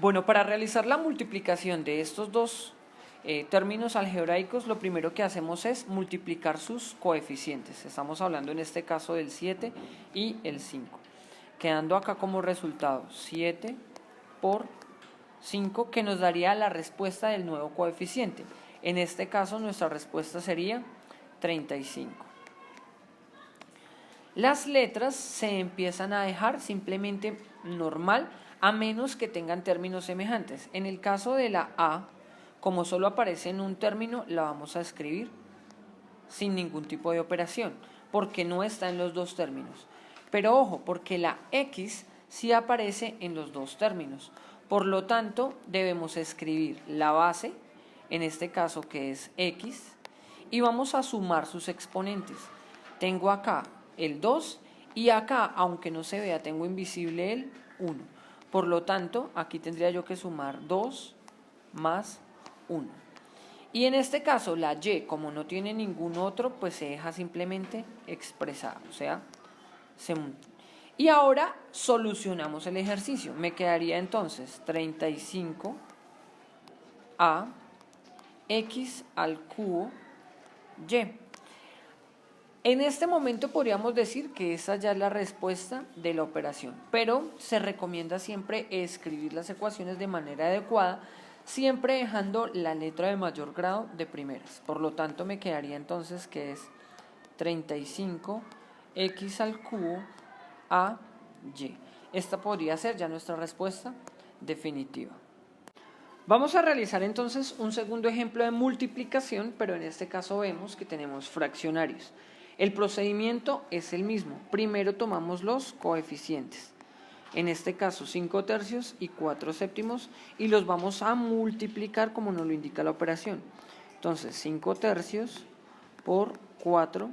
Bueno, para realizar la multiplicación de estos dos términos algebraicos, lo primero que hacemos es multiplicar sus coeficientes. Estamos hablando en este caso del 7 y el 5. Quedando acá como resultado 7 por 5, que nos daría la respuesta del nuevo coeficiente. En este caso nuestra respuesta sería 35. Las letras se empiezan a dejar simplemente normal, a menos que tengan términos semejantes. En el caso de la A, como solo aparece en un término, la vamos a escribir sin ningún tipo de operación, porque no está en los dos términos. Pero ojo, porque la X sí aparece en los dos términos. Por lo tanto, debemos escribir la base, en este caso que es X, y vamos a sumar sus exponentes. Tengo acá el 2 y acá, aunque no se vea, tengo invisible el 1. Por lo tanto, aquí tendría yo que sumar 2 más 1. Y en este caso, la Y, como no tiene ningún otro, pues se deja simplemente expresada, o sea, y ahora solucionamos el ejercicio. Me quedaría entonces 35 a x al cubo y. En este momento podríamos decir que esa ya es la respuesta de la operación, pero se recomienda siempre escribir las ecuaciones de manera adecuada, siempre dejando la letra de mayor grado de primeras. Por lo tanto, me quedaría entonces que es 35x al cubo a y. Esta podría ser ya nuestra respuesta definitiva. Vamos a realizar entonces un segundo ejemplo de multiplicación, pero en este caso vemos que tenemos fraccionarios. El procedimiento es el mismo. Primero tomamos los coeficientes, en este caso 5 tercios y 4 séptimos, y los vamos a multiplicar como nos lo indica la operación. Entonces 5 tercios por 4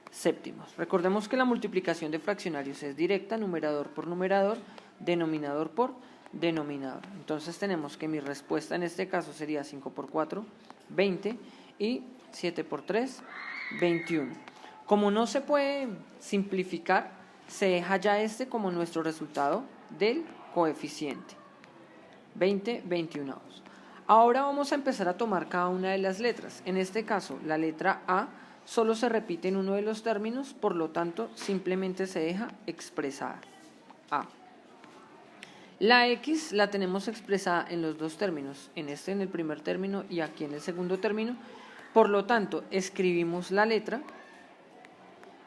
séptimos. Recordemos que la multiplicación de fraccionarios es directa, numerador por numerador, denominador por denominador. Entonces tenemos que mi respuesta en este caso sería 5 por 4, 20, y 7 por 3, 21. Como no se puede simplificar, se deja ya este como nuestro resultado del coeficiente. 20, 21. Ahora vamos a empezar a tomar cada una de las letras. En este caso, la letra A solo se repite en uno de los términos, por lo tanto, simplemente se deja expresada. A. La X la tenemos expresada en los dos términos, en el primer término y aquí en el segundo término. Por lo tanto, escribimos la letra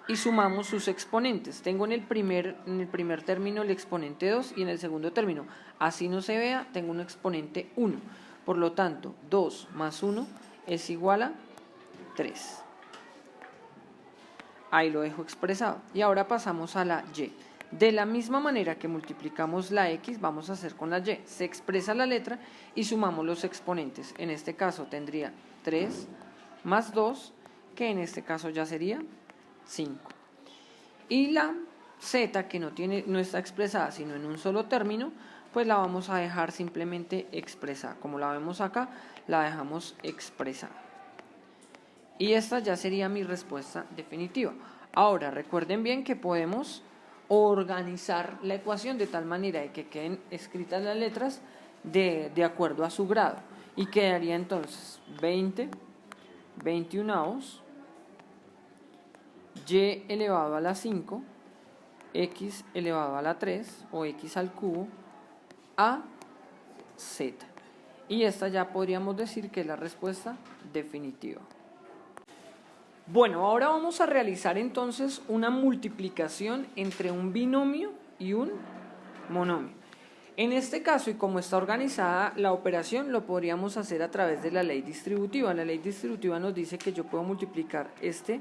y sumamos sus exponentes. Tengo en el primer término el exponente 2 y en el segundo término, así no se vea, tengo un exponente 1. Por lo tanto, 2 más 1 es igual a 3. Ahí lo dejo expresado. Y ahora pasamos a la Y. De la misma manera que multiplicamos la X, vamos a hacer con la Y. Se expresa la letra y sumamos los exponentes. En este caso tendría 3 más 2, que en este caso ya sería 5. Y la Z, que no está expresada sino en un solo término, pues la vamos a dejar simplemente expresada. Como la vemos acá, la dejamos expresada. Y esta ya sería mi respuesta definitiva. Ahora, recuerden bien que podemos organizar la ecuación de tal manera de que queden escritas las letras de acuerdo a su grado. Y quedaría entonces 20, 21, y elevado a la 5, x elevado a la 3 o x al cubo a z. Y esta ya podríamos decir que es la respuesta definitiva. Bueno, ahora vamos a realizar entonces una multiplicación entre un binomio y un monomio. En este caso, y como está organizada la operación, lo podríamos hacer a través de la ley distributiva. La ley distributiva nos dice que yo puedo multiplicar este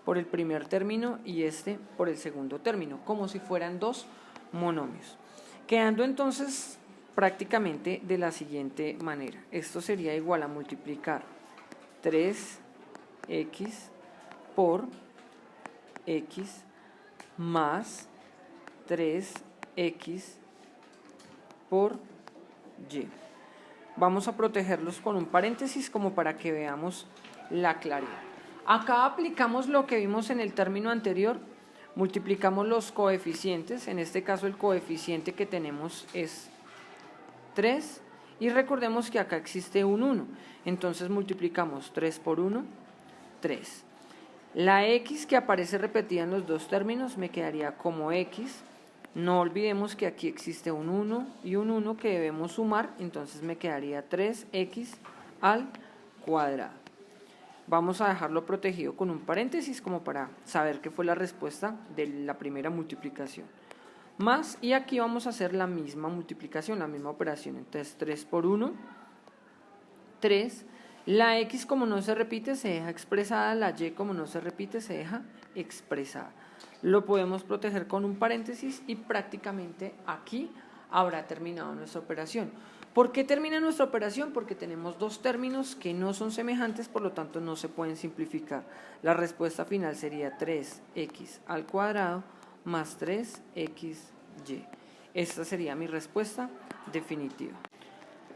por el primer término y este por el segundo término, como si fueran dos monomios. Quedando entonces prácticamente de la siguiente manera. Esto sería igual a multiplicar 3x por x más 3x por y. Vamos a protegerlos con un paréntesis como para que veamos la claridad. Acá aplicamos lo que vimos en el término anterior, multiplicamos los coeficientes. En este caso el coeficiente que tenemos es 3, y recordemos que acá existe un 1, entonces multiplicamos 3 por 1, 3. La x que aparece repetida en los dos términos me quedaría como x. No olvidemos que aquí existe un 1 y un 1 que debemos sumar, entonces me quedaría 3x al cuadrado. Vamos a dejarlo protegido con un paréntesis como para saber qué fue la respuesta de la primera multiplicación. Más, y aquí vamos a hacer la misma multiplicación, la misma operación. Entonces 3 por 1, 3. La x como no se repite se deja expresada, la y como no se repite se deja expresada. Lo podemos proteger con un paréntesis y prácticamente aquí habrá terminado nuestra operación. ¿Por qué termina nuestra operación? Porque tenemos dos términos que no son semejantes, por lo tanto no se pueden simplificar. La respuesta final sería 3x al cuadrado más 3xy. Esta sería mi respuesta definitiva.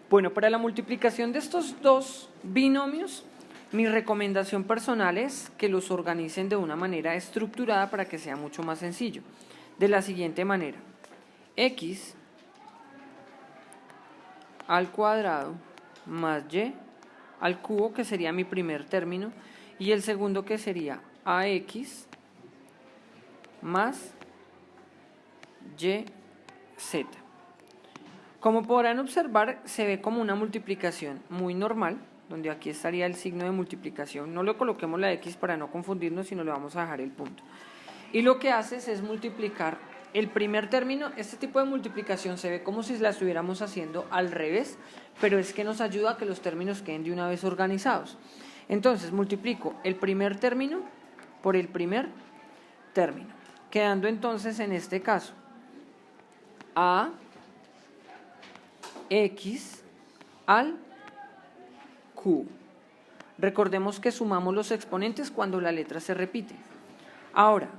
Bueno, para la multiplicación de estos dos binomios, mi recomendación personal es que los organicen de una manera estructurada para que sea mucho más sencillo. De la siguiente manera: x al cuadrado más y al cubo, que sería mi primer término, y el segundo que sería ax más y z. Como podrán observar, se ve como una multiplicación muy normal, donde aquí estaría el signo de multiplicación. No le coloquemos la x para no confundirnos, sino le vamos a dejar el punto. Y lo que haces es multiplicar el primer término. Este tipo de multiplicación se ve como si la estuviéramos haciendo al revés, pero es que nos ayuda a que los términos queden de una vez organizados. Entonces multiplico el primer término por el primer término, quedando entonces en este caso a x al cubo. Recordemos que sumamos los exponentes cuando la letra se repite. Ahora,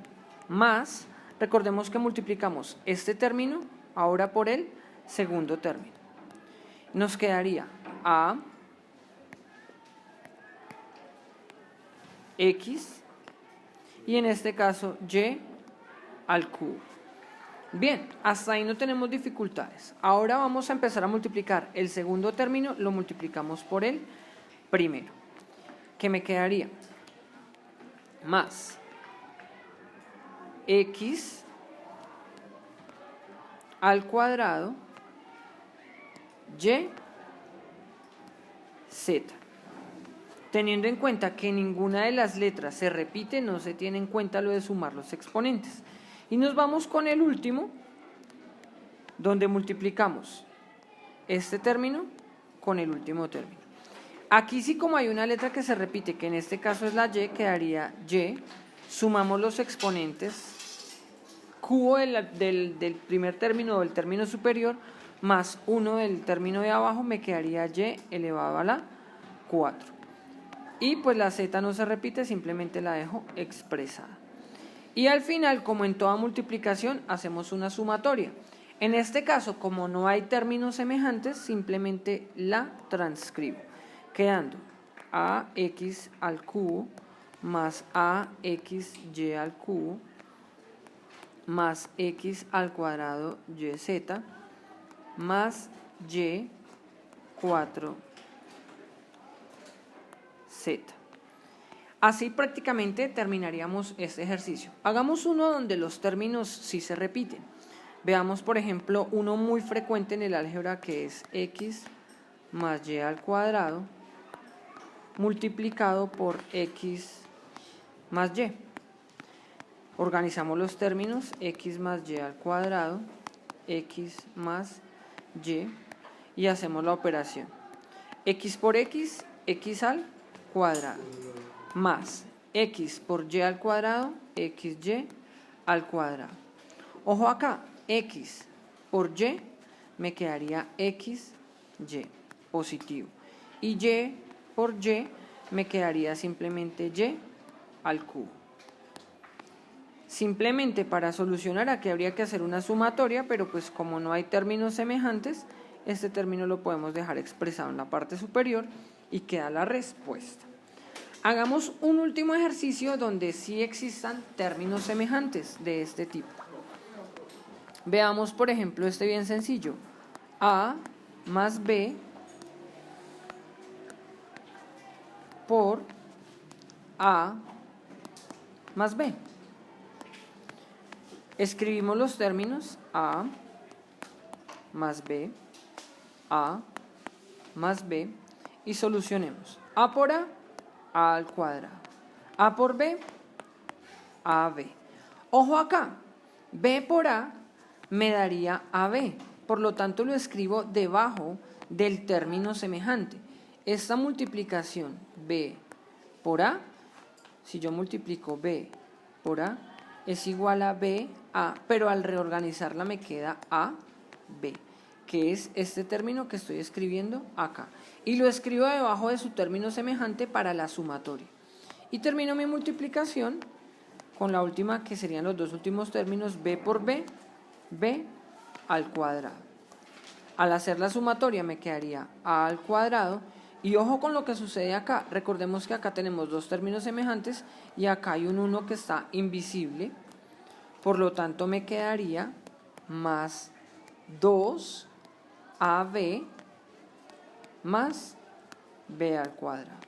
más, recordemos que multiplicamos este término ahora por el segundo término. Nos quedaría a x y en este caso y al cubo. Bien, hasta ahí no tenemos dificultades. Ahora vamos a empezar a multiplicar el segundo término, lo multiplicamos por el primero, que me quedaría más x al cuadrado y z. Teniendo en cuenta que ninguna de las letras se repite, no se tiene en cuenta lo de sumar los exponentes. Y nos vamos con el último, donde multiplicamos este término con el último término. Aquí sí, como hay una letra que se repite, que en este caso es la y, quedaría y, sumamos los exponentes, cubo del primer término o del término superior, más 1 del término de abajo, me quedaría y elevado a la 4. Y pues la z no se repite, simplemente la dejo expresada. Y al final, como en toda multiplicación, hacemos una sumatoria. En este caso, como no hay términos semejantes, simplemente la transcribo, quedando ax al cubo más axy al cubo más x al cuadrado yz más y 4z. Así prácticamente terminaríamos este ejercicio. Hagamos uno donde los términos sí se repiten. Veamos, por ejemplo, uno muy frecuente en el álgebra, que es x más y al cuadrado multiplicado por x más y. Organizamos los términos: x más y al cuadrado, x más y hacemos la operación. X por x, x al cuadrado, más x por y al cuadrado, xy al cuadrado. Ojo acá, x por y me quedaría xy positivo, y y por y me quedaría simplemente y al cubo. Simplemente para solucionar aquí habría que hacer una sumatoria, pero pues como no hay términos semejantes, este término lo podemos dejar expresado en la parte superior y queda la respuesta. Hagamos un último ejercicio donde sí existan términos semejantes de este tipo. Veamos, por ejemplo, este bien sencillo: a más b por a más b. Escribimos los términos a más b, a más b y solucionemos. A por a al cuadrado. A por b, ab. Ojo acá, b por a me daría ab, por lo tanto lo escribo debajo del término semejante. Esta multiplicación b por a, si yo multiplico b por a, es igual a b a, pero al reorganizarla me queda a b, que es este término que estoy escribiendo acá. Y lo escribo debajo de su término semejante para la sumatoria. Y termino mi multiplicación con la última, que serían los dos últimos términos, b por b, b al cuadrado. Al hacer la sumatoria me quedaría a al cuadrado. Y ojo con lo que sucede acá. Recordemos que acá tenemos dos términos semejantes y acá hay un 1 que está invisible. Por lo tanto me quedaría más 2ab más b al cuadrado.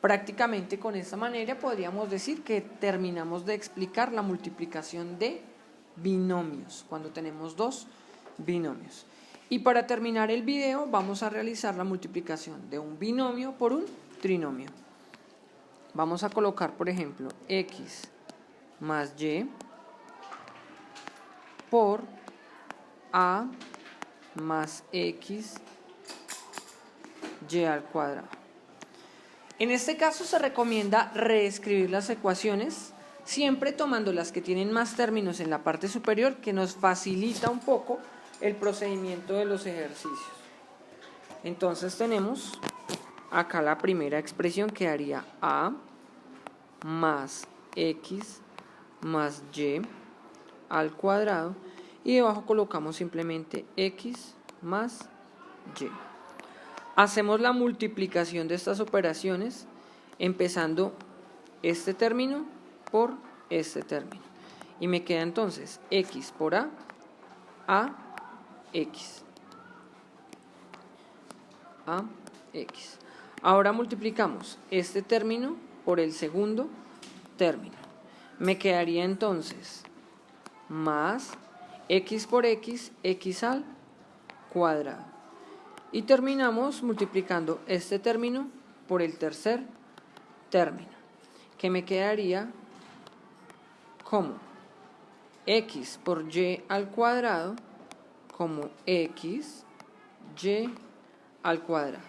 Prácticamente con esta manera podríamos decir que terminamos de explicar la multiplicación de binomios, cuando tenemos dos binomios. Y para terminar el video vamos a realizar la multiplicación de un binomio por un trinomio. Vamos a colocar, por ejemplo, x más y por a más x y al cuadrado. En este caso se recomienda reescribir las ecuaciones, siempre tomando las que tienen más términos en la parte superior, que nos facilita un poco el procedimiento de los ejercicios. Entonces tenemos acá la primera expresión que haría a más x más y al cuadrado y debajo colocamos simplemente x más y. Hacemos la multiplicación de estas operaciones empezando este término por este término y me queda entonces x por a x. Ahora multiplicamos este término por el segundo término. Me quedaría entonces más x por x, x al cuadrado. Y terminamos multiplicando este término por el tercer término, que me quedaría como x por y al cuadrado como x y al cuadrado.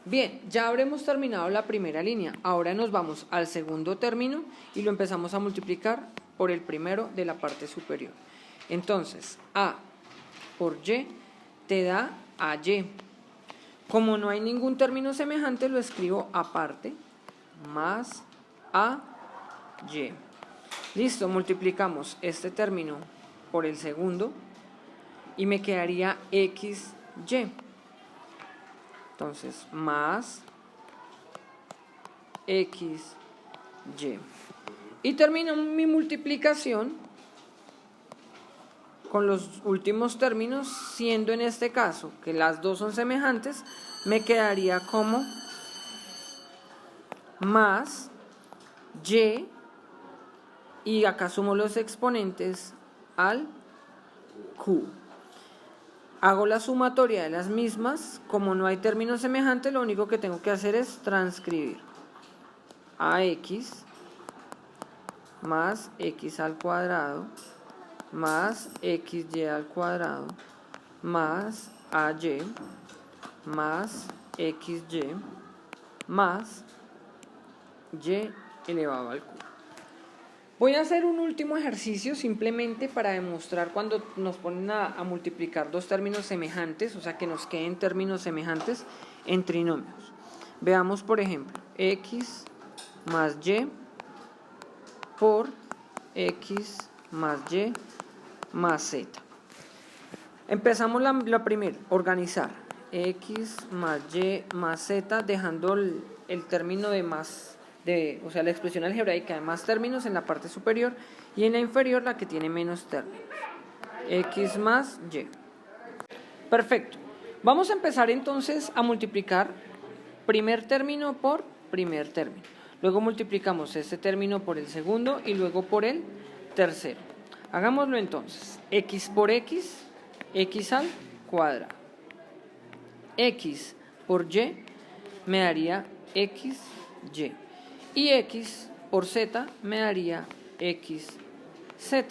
Bien, ya habremos terminado la primera línea. Ahora nos vamos al segundo término y lo empezamos a multiplicar por el primero de la parte superior. Entonces, a por y te da a y. Como no hay ningún término semejante, lo escribo aparte, más a y. Listo, multiplicamos este término por el segundo y me quedaría xy. Entonces, más xy. Y termino mi multiplicación con los últimos términos, siendo en este caso que las dos son semejantes, me quedaría como más y acá sumo los exponentes al q. Hago la sumatoria de las mismas. Como no hay términos semejantes, lo único que tengo que hacer es transcribir ax más x al cuadrado más xy al cuadrado más ay más xy más y elevado al cubo. Voy a hacer un último ejercicio simplemente para demostrar cuando nos ponen a multiplicar dos términos semejantes, o sea que nos queden términos semejantes en trinomios. Veamos, por ejemplo, x más y por x más y más z. Empezamos la primera, organizar x más y más z, dejando el término de más, o sea, la expresión algebraica de más términos en la parte superior y en la inferior la que tiene menos términos, x más y. Perfecto. Vamos a empezar entonces a multiplicar primer término por primer término. Luego multiplicamos este término por el segundo y luego por el tercero. Hagámoslo entonces. X por x, x al cuadrado. X por y me daría xy. Y x por z me daría xz.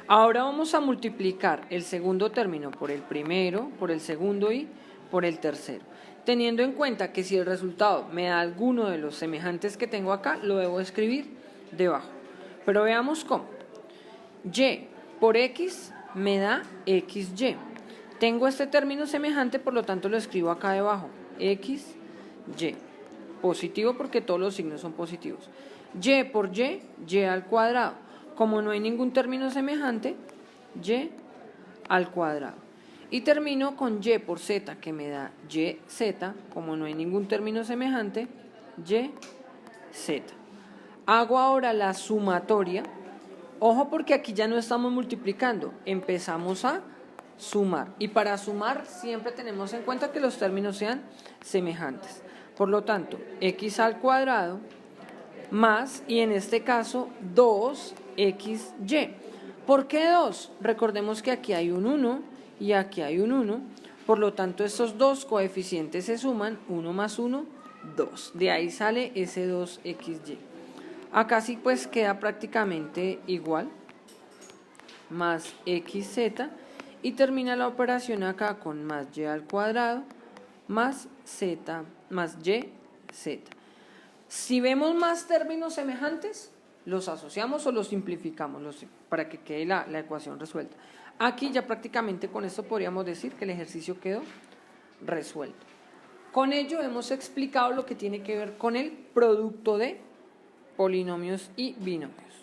Ahora vamos a multiplicar el segundo término por el primero, por el segundo y por el tercero. Teniendo en cuenta que si el resultado me da alguno de los semejantes que tengo acá, lo debo escribir debajo. Pero veamos cómo. Y por x me da xy. Tengo este término semejante, por lo tanto lo escribo acá debajo. xy. Positivo porque todos los signos son positivos. Y por y al cuadrado. Como no hay ningún término semejante, y al cuadrado. Y termino con y por z, que me da yz. Como no hay ningún término semejante, yz. Hago ahora la sumatoria. Ojo porque aquí ya no estamos multiplicando, empezamos a sumar. Y para sumar siempre tenemos en cuenta que los términos sean semejantes. Por lo tanto, x al cuadrado más, y en este caso, 2xy. ¿Por qué 2? Recordemos que aquí hay un 1 y aquí hay un 1. Por lo tanto, estos dos coeficientes se suman, 1 más 1, 2. De ahí sale ese 2xy. Acá sí pues queda prácticamente igual, más xz, y termina la operación acá con más y al cuadrado, más z, más yz. Si vemos más términos semejantes, los asociamos o los simplificamos para que quede la ecuación resuelta. Aquí ya prácticamente con esto podríamos decir que el ejercicio quedó resuelto. Con ello hemos explicado lo que tiene que ver con el producto de polinomios y binomios.